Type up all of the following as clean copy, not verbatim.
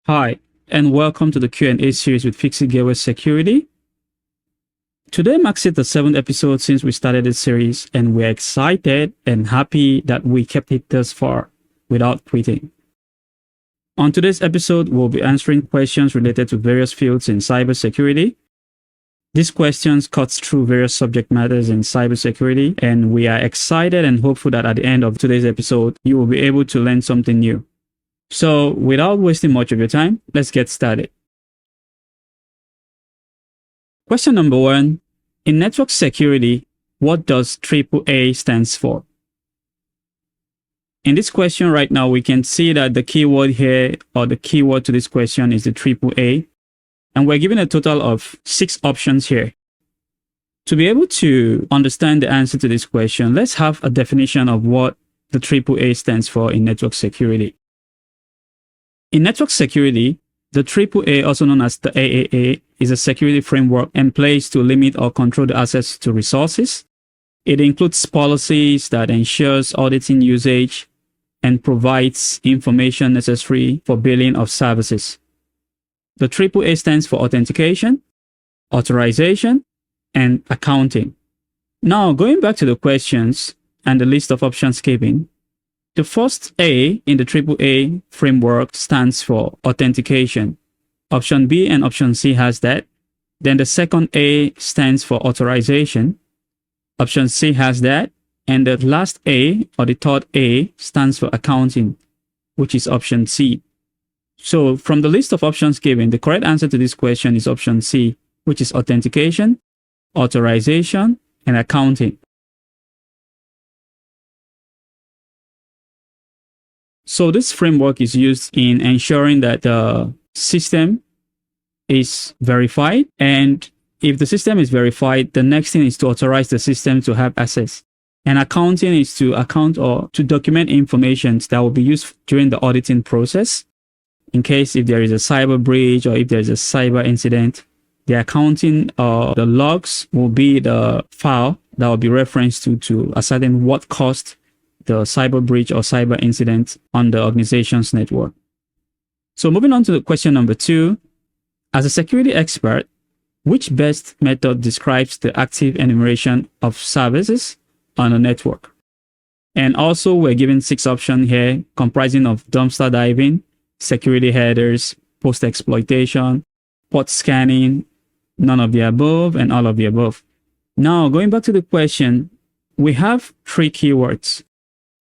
Hi, and welcome to the Q&A series with Fixing Gateway Security. Today marks it the 7th episode since we started this series, and we're excited and happy that we kept it thus far without quitting. On today's episode, we'll be answering questions related to various fields in cybersecurity. These questions cut through various subject matters in cybersecurity, and we are excited and hopeful that at the end of today's episode, you will be able to learn something new. So without wasting much of your time, let's get started. Question number 1. In network security, what does AAA stands for? In this question right now, we can see that the keyword here, or the keyword to this question, is the AAA. And we're given a total of 6 options here. To be able to understand the answer to this question, let's have a definition of what the AAA stands for in network security. In network security, the AAA, also known as the AAA, is a security framework in place to limit or control the access to resources. It includes policies that ensures auditing usage and provides information necessary for billing of services. The AAA stands for authentication, authorization, and accounting. Now, going back to the questions and the list of options given, the first A in the AAA framework stands for authentication. Option B and option C has that. Then the second A stands for authorization. Option C has that. And the last A, or the third A, stands for accounting, which is option C. So from the list of options given, the correct answer to this question is option C, which is authentication, authorization, and accounting. So this framework is used in ensuring that the system is verified. And if the system is verified, the next thing is to authorize the system to have access. And accounting is to account or to document information that will be used during the auditing process. In case if there is a cyber breach or if there is a cyber incident, the accounting or the logs will be the file that will be referenced to ascertain what caused the cyber breach or cyber incident on the organization's network. So moving on to the question number 2, as a security expert, which best method describes the active enumeration of services on a network? And also we're given 6 options here comprising of dumpster diving, security headers, post-exploitation, port scanning, none of the above, and all of the above. Now going back to the question, we have 3 keywords.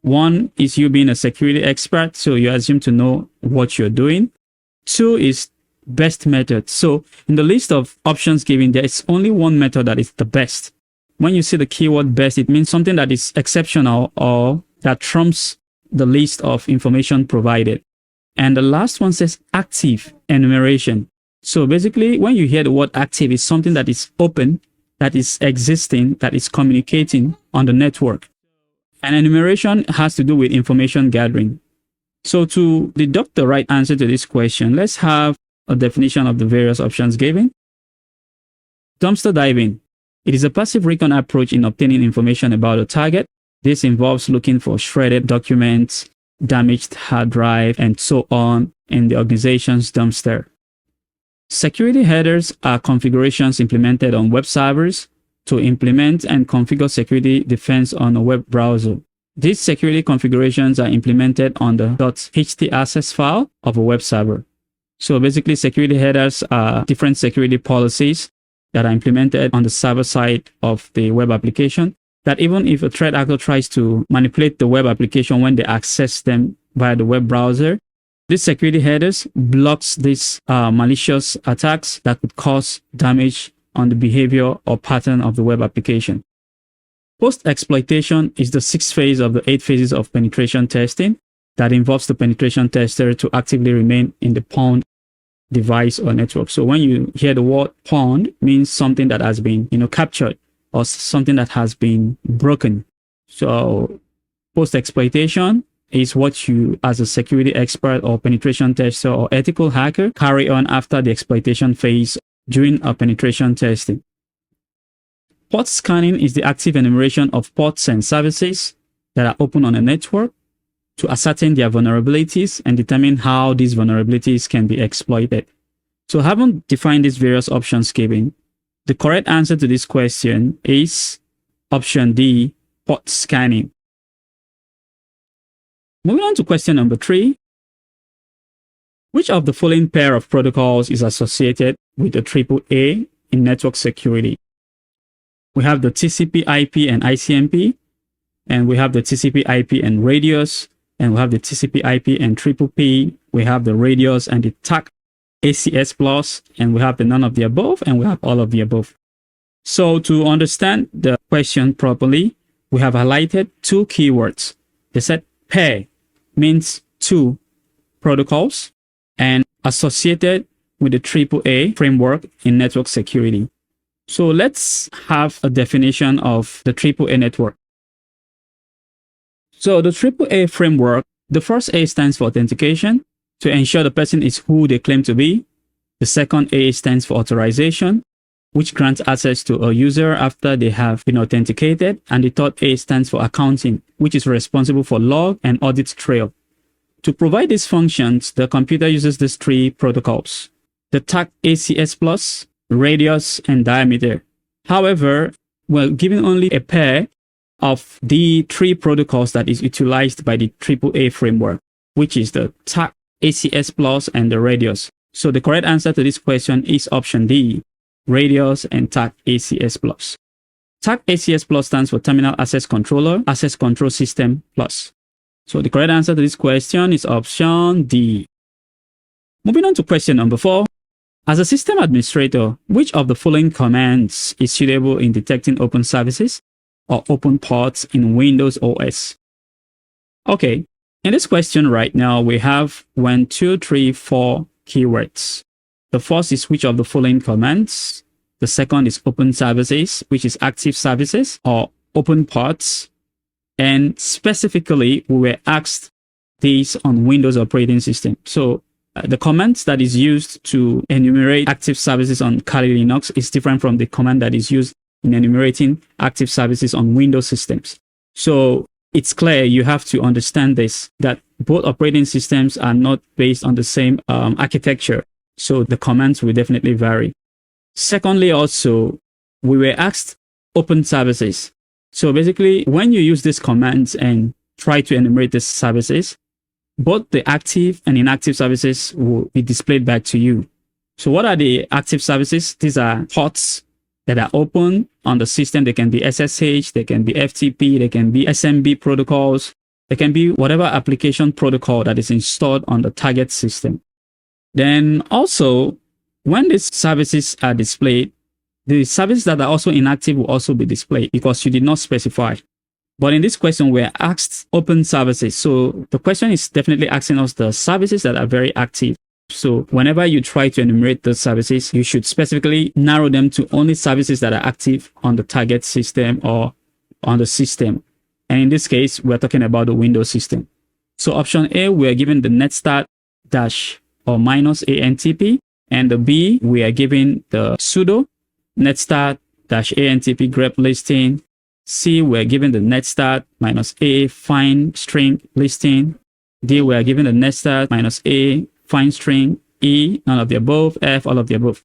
1 is you being a security expert, so you assume to know what you're doing. 2 is best method. So in the list of options given, there is only one method that is the best. When you see the keyword best, it means something that is exceptional or that trumps the list of information provided. And the last one says active enumeration. So basically, when you hear the word active, it's something that is open, that is existing, that is communicating on the network. And enumeration has to do with information gathering. So to deduct the right answer to this question, let's have a definition of the various options given. Dumpster diving. It is a passive recon approach in obtaining information about a target. This involves looking for shredded documents, damaged hard drive, and so on in the organization's dumpster. Security headers are configurations implemented on web servers to implement and configure security defense on a web browser. These security configurations are implemented on the .htaccess file of a web server. So basically, security headers are different security policies that are implemented on the server side of the web application, that even if a threat actor tries to manipulate the web application when they access them via the web browser, these security headers blocks these malicious attacks that could cause damage on the behavior or pattern of the web application. Post-exploitation is the 6th phase of the 8 phases of penetration testing that involves the penetration tester to actively remain in the pawned device or network. So when you hear the word pawned, means something that has been, captured or something that has been broken. So post-exploitation is what you, as a security expert or penetration tester or ethical hacker, carry on after the exploitation phase during a penetration testing. Port scanning is the active enumeration of ports and services that are open on a network. to ascertain their vulnerabilities and determine how these vulnerabilities can be exploited. So having defined these various options given, the correct answer to this question is option D, port scanning. Moving on to question number 3. Which of the following pair of protocols is associated with the AAA in network security? We have the TCP/IP and ICMP, and we have the TCP/IP and radius, and we have the TCP/IP and TPP. We have the radius and the TAC ACS+, and we have the none of the above, and we have all of the above. So to understand the question properly, we have highlighted 2 keywords. They said pair means 2 protocols and associated with the AAA framework in network security. So let's have a definition of the AAA network. So the AAA framework, the first A stands for authentication, to ensure the person is who they claim to be. The second A stands for authorization, which grants access to a user after they have been authenticated. And the third A stands for accounting, which is responsible for log and audit trail. To provide these functions, the computer uses these 3 protocols: the TAC ACS+, radius, and diameter. However, we're given only a pair of the 3 protocols that is utilized by the AAA framework, which is the TAC ACS+ and the radius. So the correct answer to this question is option D, radius and TAC ACS+. TAC ACS+ stands for Terminal Access Controller, Access Control System Plus. So the correct answer to this question is option D. Moving on to question number 4. As a system administrator, which of the following commands is suitable in detecting open services or open ports in Windows OS? Okay, in this question right now, we have 1, 2, 3, 4 keywords. The first is which of the following commands. The second is open services, which is active services or open ports. And specifically, we were asked this on Windows operating system. So the command that is used to enumerate active services on Kali Linux is different from the command that is used in enumerating active services on Windows systems. So it's clear you have to understand this, that both operating systems are not based on the same architecture. So the commands will definitely vary. Secondly, also, we were asked open services. So basically, when you use these commands and try to enumerate these services, both the active and inactive services will be displayed back to you. So what are the active services? These are ports that are open on the system. They can be SSH, they can be FTP, they can be SMB protocols, they can be whatever application protocol that is installed on the target system. Then also, when these services are displayed, the services that are also inactive will also be displayed because you did not specify. But in this question, we're asked open services. So the question is definitely asking us the services that are very active. So whenever you try to enumerate those services, you should specifically narrow them to only services that are active on the target system or on the system. And in this case, we're talking about the Windows system. So option A, we are given the netstart dash or minus ANTP. And the B, we are given the sudo netstart dash ANTP grep listing. C, we're given the netstart minus A find string listing. D, we are given the netstart minus A find string. E, none of the above. F, all of the above.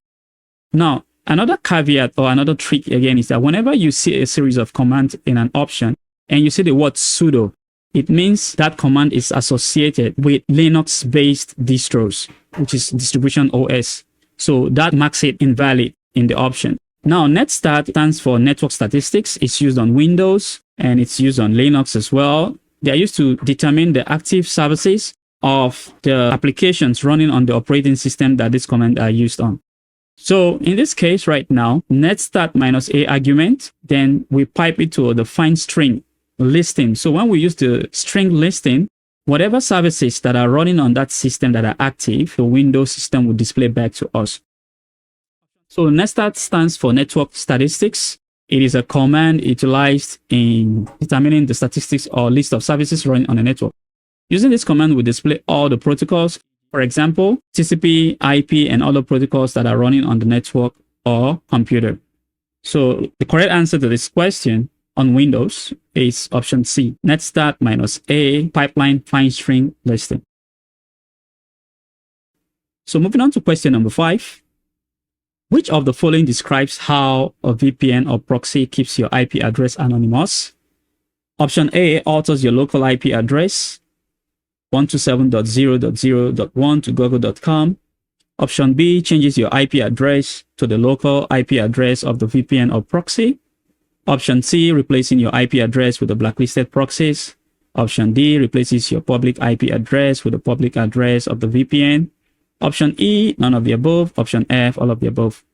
Now, another caveat or another trick again is that whenever you see a series of commands in an option and you see the word sudo, it means that command is associated with Linux-based distros, which is distribution OS. So that makes it invalid in the option. Now, netstart stands for network statistics. It's used on Windows and it's used on Linux as well. They are used to determine the active services of the applications running on the operating system that this command are used on. So in this case right now, netstart minus A argument, then we pipe it to the find string listing. So when we use the string listing, whatever services that are running on that system that are active, the Windows system will display back to us. So netstart stands for network statistics. It is a command utilized in determining the statistics or list of services running on a network. Using this command, we display all the protocols. For example, TCP, IP, and other protocols that are running on the network or computer. So the correct answer to this question, on Windows is option C, netstart -a pipeline find string listing. So moving on to question number 5. Which of the following describes how a VPN or proxy keeps your IP address anonymous? Option A alters your local IP address 127.0.0.1 to google.com. Option B changes your IP address to the local IP address of the VPN or proxy. Option C, replacing your IP address with the blacklisted proxies. Option D, replaces your public IP address with the public address of the VPN. Option E, none of the above. Option F, all of the above.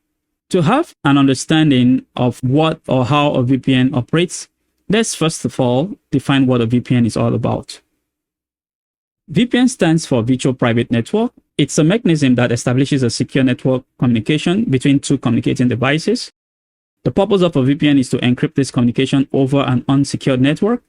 To have an understanding of what or how a VPN operates, let's first of all define what a VPN is all about. VPN stands for Virtual Private Network. It's a mechanism that establishes a secure network communication between two communicating devices. The purpose of a VPN is to encrypt this communication over an unsecured network.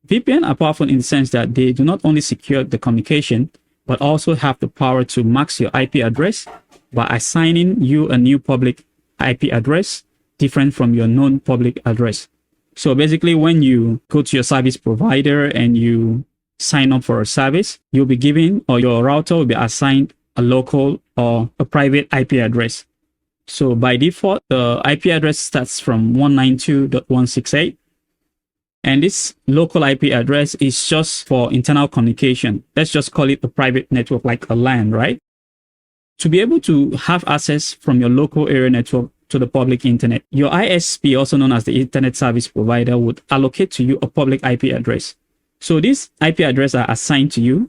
VPN are powerful in the sense that they do not only secure the communication, but also have the power to mask your IP address by assigning you a new public IP address different from your known public address. So basically, when you go to your service provider and you sign up for a service, you'll be given, or your router will be assigned, a local or a private IP address. So by default, the IP address starts from 192.168. And this local IP address is just for internal communication. Let's just call it a private network, like a LAN, right? To be able to have access from your local area network to the public internet, your ISP, also known as the Internet Service Provider, would allocate to you a public IP address. So these IP addresses are assigned to you.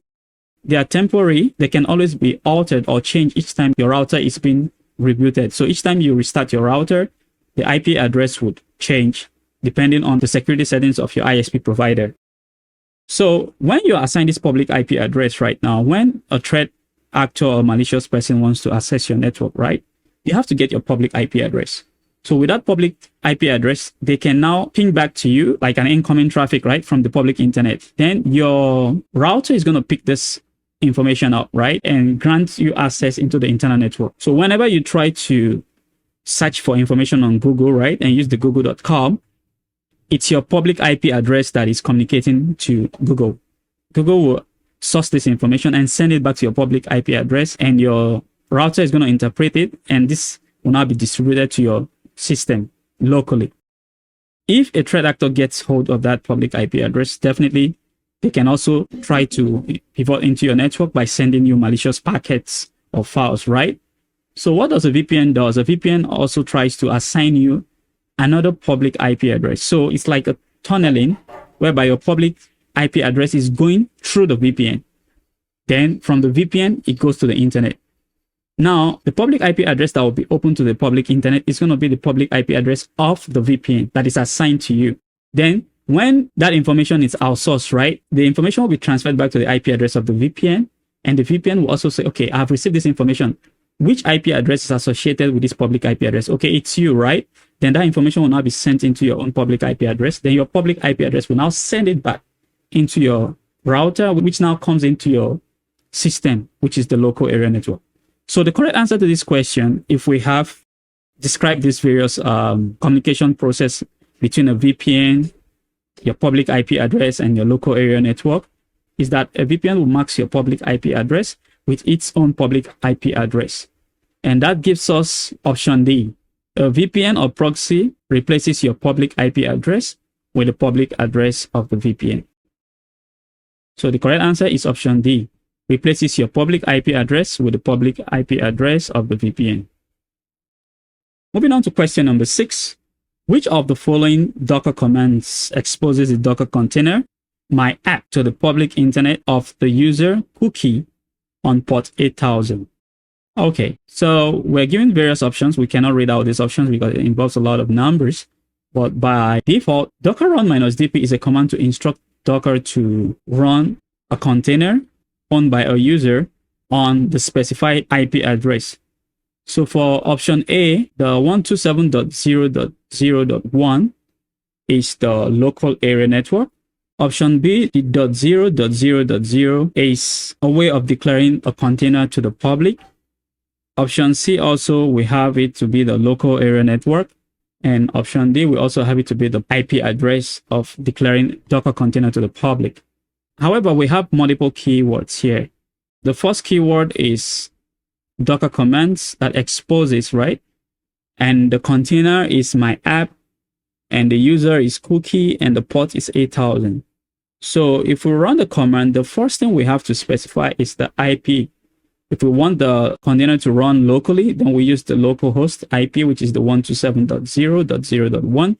They are temporary. They can always be altered or changed each time your router is being rebooted. So each time you restart your router, the IP address would change depending on the security settings of your ISP provider. So when you assign this public IP address right now, when a threat actor or malicious person wants to access your network, right, you have to get your public IP address. So with that public IP address, they can now ping back to you like an incoming traffic, right, from the public internet. Then your router is going to pick this information up, right, and grant you access into the internal network. So whenever you try to search for information on Google, right, and use the google.com, it's your public IP address that is communicating to Google. Google will source this information and send it back to your public IP address, and your router is going to interpret it, and this will now be distributed to your system locally. If a threat actor gets hold of that public IP address, definitely they can also try to pivot into your network by sending you malicious packets or files, right? So what does a VPN do? A VPN also tries to assign you another public IP address. So it's like a tunneling whereby your public IP address is going through the VPN. Then from the VPN, it goes to the internet. Now, the public IP address that will be open to the public internet is going to be the public IP address of the VPN that is assigned to you. Then when that information is outsourced, right, the information will be transferred back to the IP address of the VPN, and the VPN will also say, okay, I've received this information. Which IP address is associated with this public IP address? Okay, it's you, right? Then that information will now be sent into your own public IP address. Then your public IP address will now send it back into your router, which now comes into your system, which is the local area network. So the correct answer to this question, if we have described these various communication process between a VPN, your public IP address, and your local area network, is that a VPN will mask your public IP address with its own public IP address. And that gives us option D. A VPN or proxy replaces your public IP address with the public address of the VPN. So the correct answer is option D. Replaces your public IP address with the public IP address of the VPN. Moving on to question number 6. Which of the following Docker commands exposes the Docker container my app to the public internet of the user cookie on port 8000? Okay, so we're given various options. We cannot read out these options because it involves a lot of numbers. But by default, docker run -dp is a command to instruct Docker to run a container owned by a user on the specified IP address. So for option A, the 127.0.0.1 is the local area network. Option B, the .0.0.0 is a way of declaring a container to the public. Option C also, we have it to be the local area network. And option D, we also have it to be the IP address of declaring Docker container to the public. However, we have multiple keywords here. The first keyword is Docker commands that exposes, right? And the container is my app, and the user is cookie, and the port is 8000. So if we run the command, the first thing we have to specify is the IP. If we want the container to run locally, then we use the localhost IP, which is the 127.0.0.1.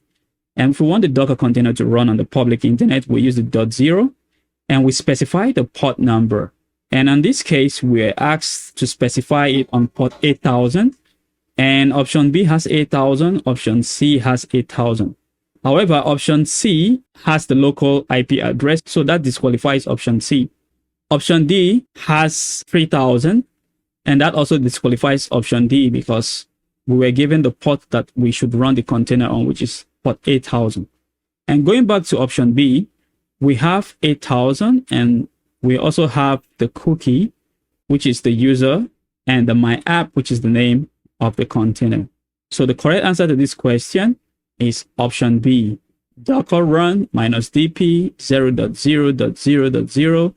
And if we want the Docker container to run on the public internet, we use the .0, and we specify the port number. And in this case, we're asked to specify it on port 8000. And option B has 8000, option C has 8000. However, option C has the local IP address, so that disqualifies option C. Option D has 3000, and that also disqualifies option D because we were given the port that we should run the container on, which is port 8000. And going back to option B, we have 8000, and we also have the cookie, which is the user, and the my app, which is the name of the container. So the correct answer to this question is option B, docker run -dp 0.0.0.0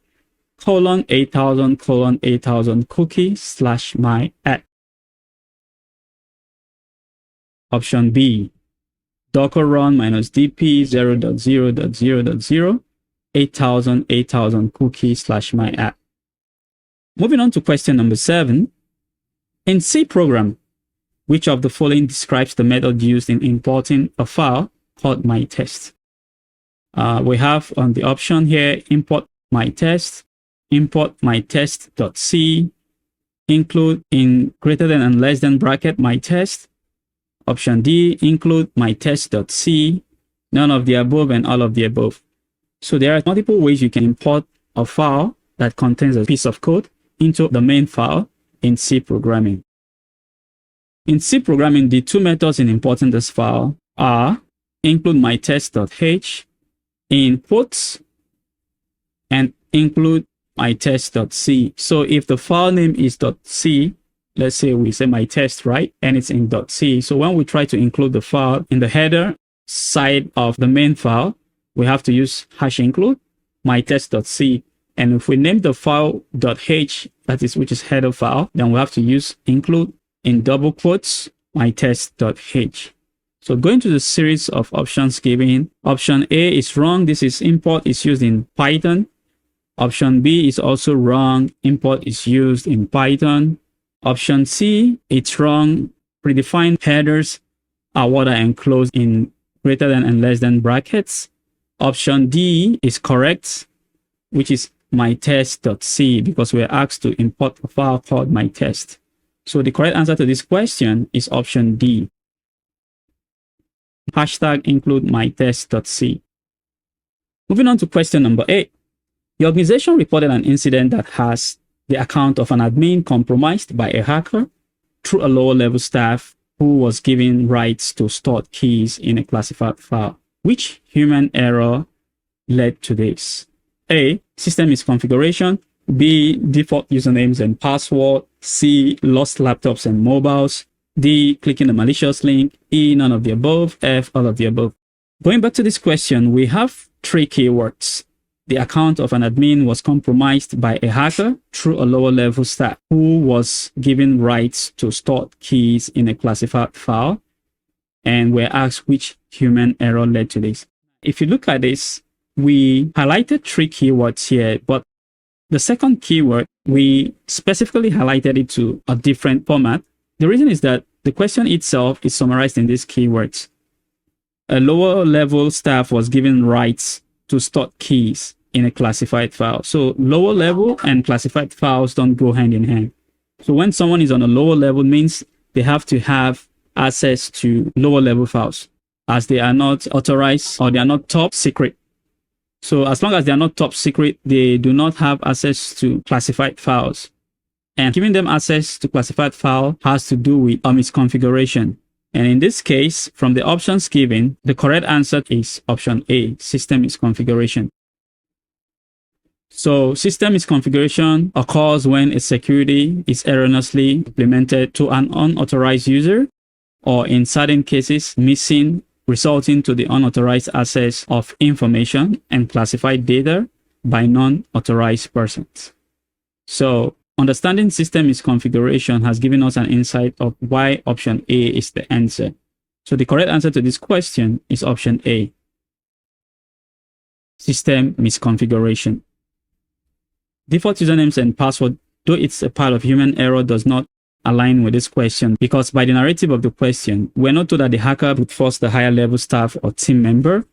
:8000 cookie / my app. Option B, docker run -dp 0.0.0.0 :8000 cookie / my app. Moving on to question number 7. In C program, which of the following describes the method used in importing a file called myTest? We have on the option here, import myTest, import myTest.c, include in greater than and less than bracket myTest. Option D, include myTest.c, none of the above and all of the above. So there are multiple ways you can import a file that contains a piece of code into the main file in C programming. In C programming, the two methods in importing this file are include myTest.h, inputs, and include myTest.c. So if the file name is .c, let's say we say myTest, right? And it's in .c. So when we try to include the file in the header side of the main file, we have to use #include myTest.c. And if we name the file .h, that is, which is header file, then we have to use include in double quotes myTest.h. So going to the series of options given, option A is wrong. This is import is used in Python. Option B is also wrong. Import is used in Python. Option C, it's wrong. Predefined headers are what are enclosed in greater than and less than brackets. Option D is correct, which is myTest.c, because we're asked to import a file called myTest. So the correct answer to this question is option D. #include myTest.c. Moving on to question number 8. The organization reported an incident that has the account of an admin compromised by a hacker through a lower level staff who was given rights to stored keys in a classified file. Which human error led to this? A, system misconfiguration. B, default usernames and password. C, lost laptops and mobiles. D, clicking the malicious link. E, none of the above. F, all of the above. Going back to this question, we have 3 keywords. The account of an admin was compromised by a hacker through a lower level staff who was given rights to store keys in a classified file. And we're asked which human error led to this. If you look at this, we highlighted 3 keywords here, but the second keyword, we specifically highlighted it to a different format. The reason is that the question itself is summarized in these keywords. A lower level staff was given rights to store keys in a classified file. So lower level and classified files don't go hand in hand. So when someone is on a lower level, means they have to have access to lower level files, as they are not authorized or they are not top secret. So as long as they are not top secret, they do not have access to classified files. And giving them access to classified file has to do with misconfiguration. And in this case, from the options given, the correct answer is option A, system misconfiguration. So system misconfiguration occurs when a security is erroneously implemented to an unauthorized user or in certain cases, missing, resulting to the unauthorized access of information and classified data by non-authorized persons. So, understanding system misconfiguration has given us an insight of why option A is the answer. So the correct answer to this question is option A, system misconfiguration. Default usernames and password, though it's a part of human error, does not align with this question, because by the narrative of the question, we're not told that the hacker would force the higher level staff or team member.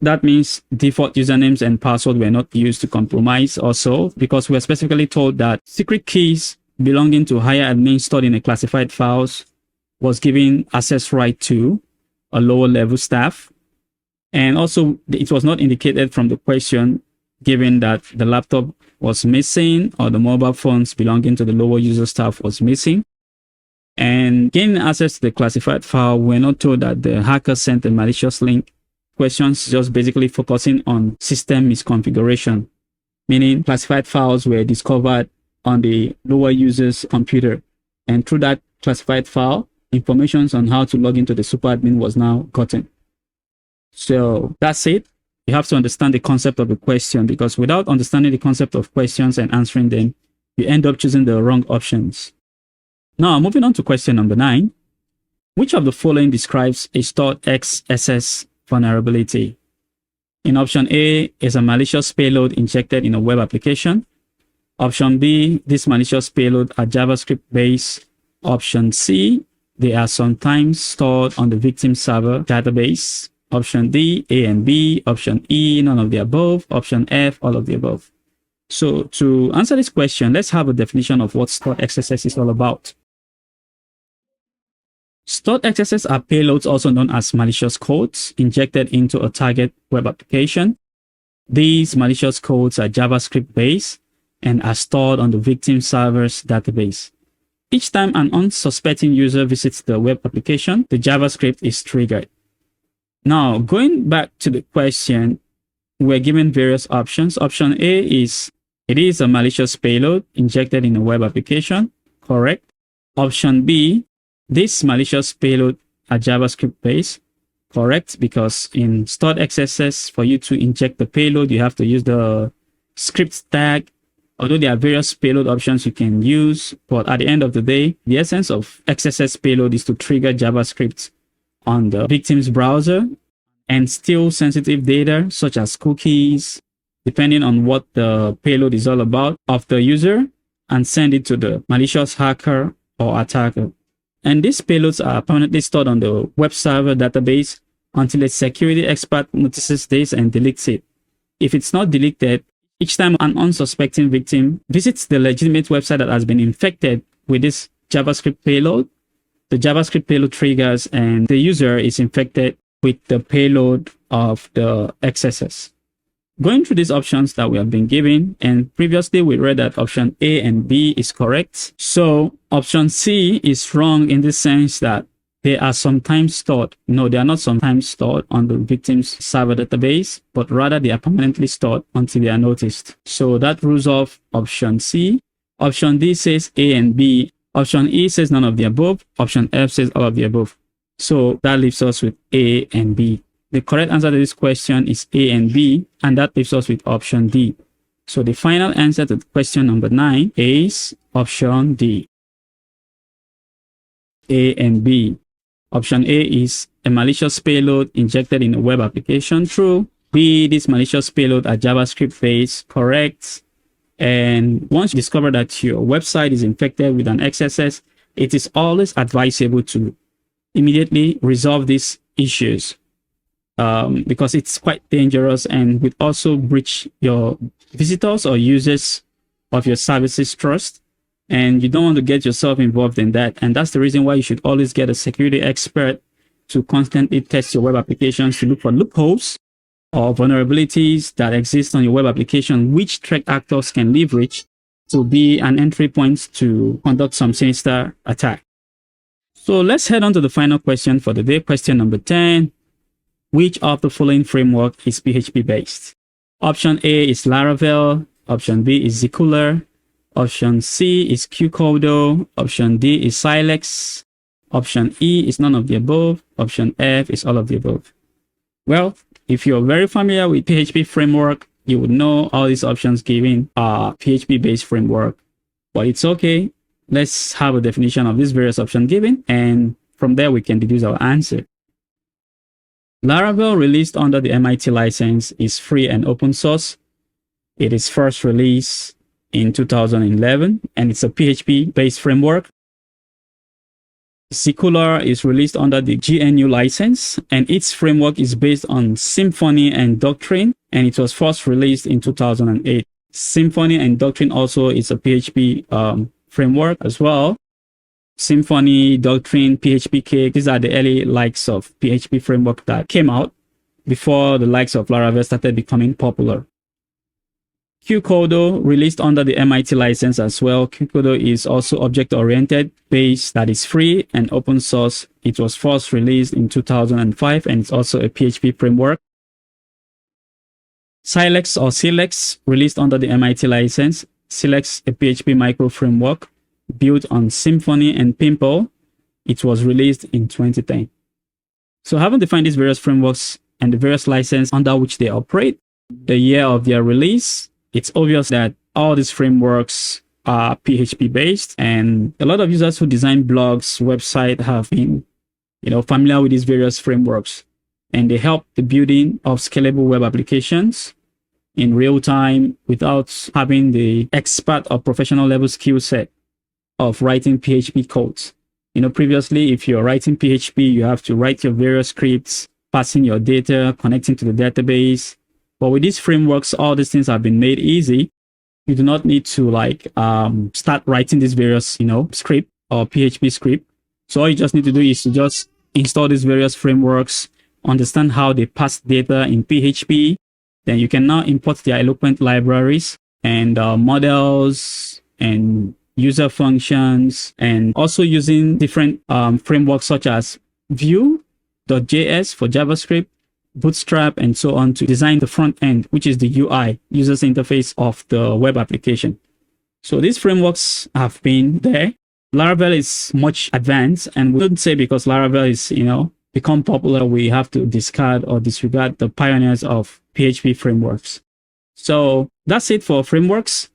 That means default usernames and password were not used to compromise also, because we're specifically told that secret keys belonging to higher admin stored in a classified files was given access right to a lower level staff. And also it was not indicated from the question given that the laptop was missing or the mobile phones belonging to the lower user staff was missing. And gaining access to the classified file, we're not told that the hacker sent a malicious link. Questions just basically focusing on system misconfiguration, meaning classified files were discovered on the lower user's computer. And through that classified file, information on how to log into the superadmin was now gotten. So that's it. You have to understand the concept of the question, because without understanding the concept of questions and answering them, you end up choosing the wrong options. Now, moving on to question number 9. Which of the following describes a stored XSS vulnerability? In option A is a malicious payload injected in a web application. Option B, this malicious payload are JavaScript based. Option C, they are sometimes stored on the victim server database. Option D, A and B. Option E, none of the above. Option F, all of the above. So to answer this question, let's have a definition of what stored XSS is all about. Stored XSS are payloads also known as malicious codes injected into a target web application. These malicious codes are JavaScript based and are stored on the victim server's database. Each time an unsuspecting user visits the web application, the JavaScript is triggered. Now, going back to the question, we're given various options. Option A is, it is a malicious payload injected in a web application. Correct. Option B, this malicious payload are JavaScript based. Correct, because in stored XSS, for you to inject the payload, you have to use the script tag. Although there are various payload options you can use, but at the end of the day, the essence of XSS payload is to trigger JavaScript on the victim's browser and steal sensitive data such as cookies, depending on what the payload is all about, of the user, and send it to the malicious hacker or attacker. And these payloads are permanently stored on the web server database until a security expert notices this and deletes it. If it's not deleted, each time an unsuspecting victim visits the legitimate website that has been infected with this JavaScript payload, the JavaScript payload triggers and the user is infected with the payload of the XSS. Going through these options that we have been given, and previously we read that option A and B is correct. So option C is wrong in the sense that they are sometimes stored. No, they are not sometimes stored on the victim's server database, but rather they are permanently stored until they are noticed. So that rules off option C. Option D says A and B. Option E says none of the above. Option F says all of the above. So that leaves us with A and B. The correct answer to this question is A and B, and that leaves us with option D. So the final answer to question number 9 is option D. A and B. Option A is a malicious payload injected in a web application. True. B, this malicious payload are JavaScript based. Correct. And once you discover that your website is infected with an XSS, it is always advisable to immediately resolve these issues. Because it's quite dangerous and would also breach your visitors or users of your services trust. And you don't want to get yourself involved in that. And that's the reason why you should always get a security expert to constantly test your web applications to look for loopholes or vulnerabilities that exist on your web application, which threat actors can leverage to be an entry point to conduct some sinister attack. So let's head on to the final question for the day. Question number 10. Which of the following framework is PHP based? Option A is Laravel. Option B is Zcooler. Option C is Qcodo. Option D is Silex. Option E is none of the above. Option F is all of the above. Well, if you're very familiar with PHP framework, you would know all these options given are PHP-based framework. But it's okay. Let's have a definition of these various options given, and from there we can deduce our answer. Laravel, released under the MIT license, is free and open source. It is first released in 2011, and it's a PHP-based framework. Qcodo is released under the GNU license, and its framework is based on Symfony and Doctrine, and it was first released in 2008. Symfony and Doctrine also is a PHP framework as well. Symfony, Doctrine, PHP these are the early likes of PHP framework that came out before the likes of Laravel started becoming popular. Qcodo, released under the MIT license as well. Qcodo is also object-oriented based, that is free and open source. It was first released in 2005, and it's also a PHP framework. Silex or Silex, released under the MIT license. Silex, a PHP micro framework built on Symfony and Pimple. It was released in 2010. So having defined these various frameworks and the various licenses under which they operate, the year of their release, it's obvious that all these frameworks are PHP based, and a lot of users who design blogs, websites have been, familiar with these various frameworks, and they help the building of scalable web applications in real time without having the expert or professional level skill set of writing PHP codes. Previously, if you're writing PHP, you have to write your various scripts, passing your data, connecting to the database. But with these frameworks, all these things have been made easy. You do not need to start writing these various, script or PHP script. So all you just need to do is to just install these various frameworks, understand how they pass data in PHP. Then you can now import their eloquent libraries and models and user functions, and also using different frameworks such as Vue.js for JavaScript, Bootstrap, and so on to design the front end, which is the UI, user's interface of the web application. So these frameworks have been there. Laravel is much advanced, and we wouldn't say because Laravel is, become popular, we have to discard or disregard the pioneers of PHP frameworks. So that's it for frameworks.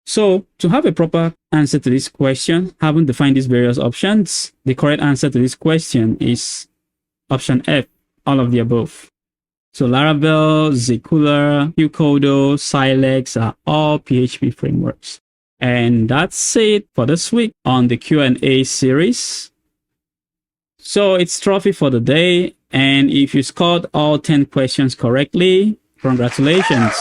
So to have a proper answer to this question, having defined these various options, the correct answer to this question is option F, all of the above. So Laravel, Qcodo, Qcodo, Silex are all PHP frameworks. And that's it for this week on the Q&A series. So it's trophy for the day. And if you scored all 10 questions correctly, congratulations.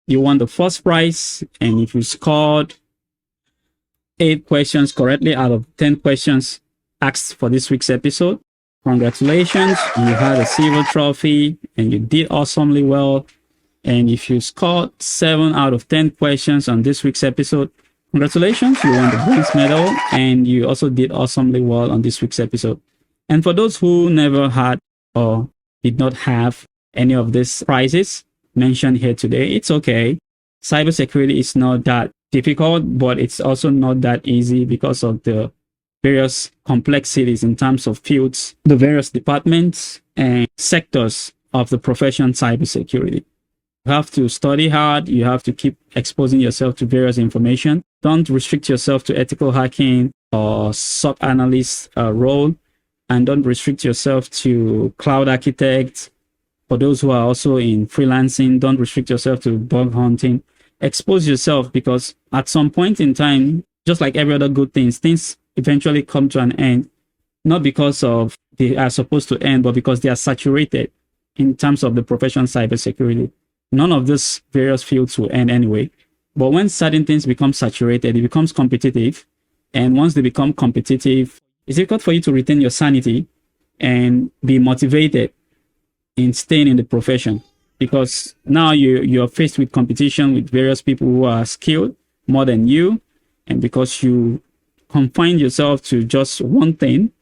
You won the first prize. And if you scored 8 questions correctly out of 10 questions asked for this week's episode, congratulations. You had a silver trophy and you did awesomely well. And if you scored 7 out of 10 questions on this week's episode, congratulations. You won the bronze medal and you also did awesomely well on this week's episode. And for those who never had or did not have any of these prizes mentioned here today, it's okay. Cybersecurity is not that difficult, but it's also not that easy because of the various complexities in terms of fields, the various departments and sectors of the profession cybersecurity. You have to study hard. You have to keep exposing yourself to various information. Don't restrict yourself to ethical hacking or SOC analyst role, and don't restrict yourself to cloud architect. For those who are also in freelancing, don't restrict yourself to bug hunting. Expose yourself, because at some point in time, just like every other good things eventually come to an end, not because of they are supposed to end, but because they are saturated in terms of the profession cybersecurity. None of these various fields will end anyway. But when certain things become saturated, it becomes competitive. And once they become competitive, it's difficult for you to retain your sanity and be motivated in staying in the profession, because now you're faced with competition with various people who are skilled more than you. And because you confine yourself to just one thing,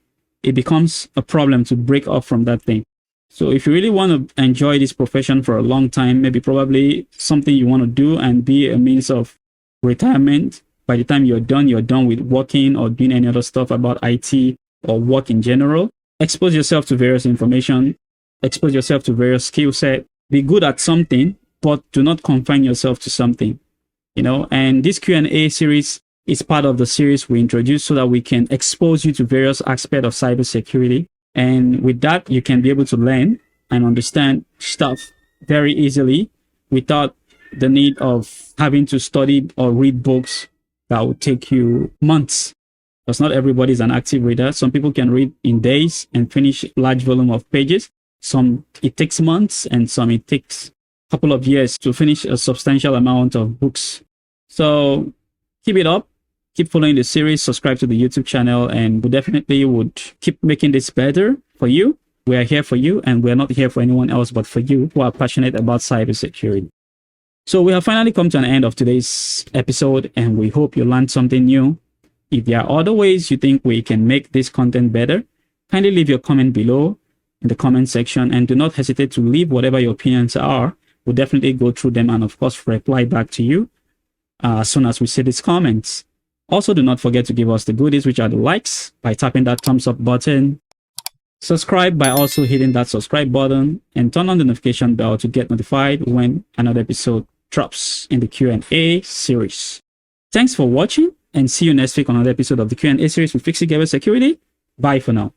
it becomes a problem to break off from that thing. So if you really want to enjoy this profession for a long time, maybe probably something you want to do and be a means of retirement, by the time you're done with working or doing any other stuff about IT or work in general. Expose yourself to various information, expose yourself to various skill set, be good at something, but do not confine yourself to something, you know. And this Q&A series is part of the series we introduce so that we can expose you to various aspects of cybersecurity. And with that, you can be able to learn and understand stuff very easily without the need of having to study or read books that will take you months. Because not everybody is an active reader. Some people can read in days and finish large volume of pages. Some it takes months, and some it takes a couple of years to finish a substantial amount of books. So keep it up. Keep following the series, subscribe to the YouTube channel, and we definitely would keep making this better for you. We are here for you, and we are not here for anyone else but for you who are passionate about cybersecurity. So we have finally come to an end of today's episode, and we hope you learned something new. If there are other ways you think we can make this content better, kindly leave your comment below in the comment section, and do not hesitate to leave whatever your opinions are. We'll definitely go through them and of course reply back to you as soon as we see these comments. Also, do not forget to give us the goodies, which are the likes, by tapping that thumbs up button. Subscribe by also hitting that subscribe button, and turn on the notification bell to get notified when another episode drops in the Q&A series. Thanks for watching, and see you next week on another episode of the Q&A series with Cybersecurity. Bye for now.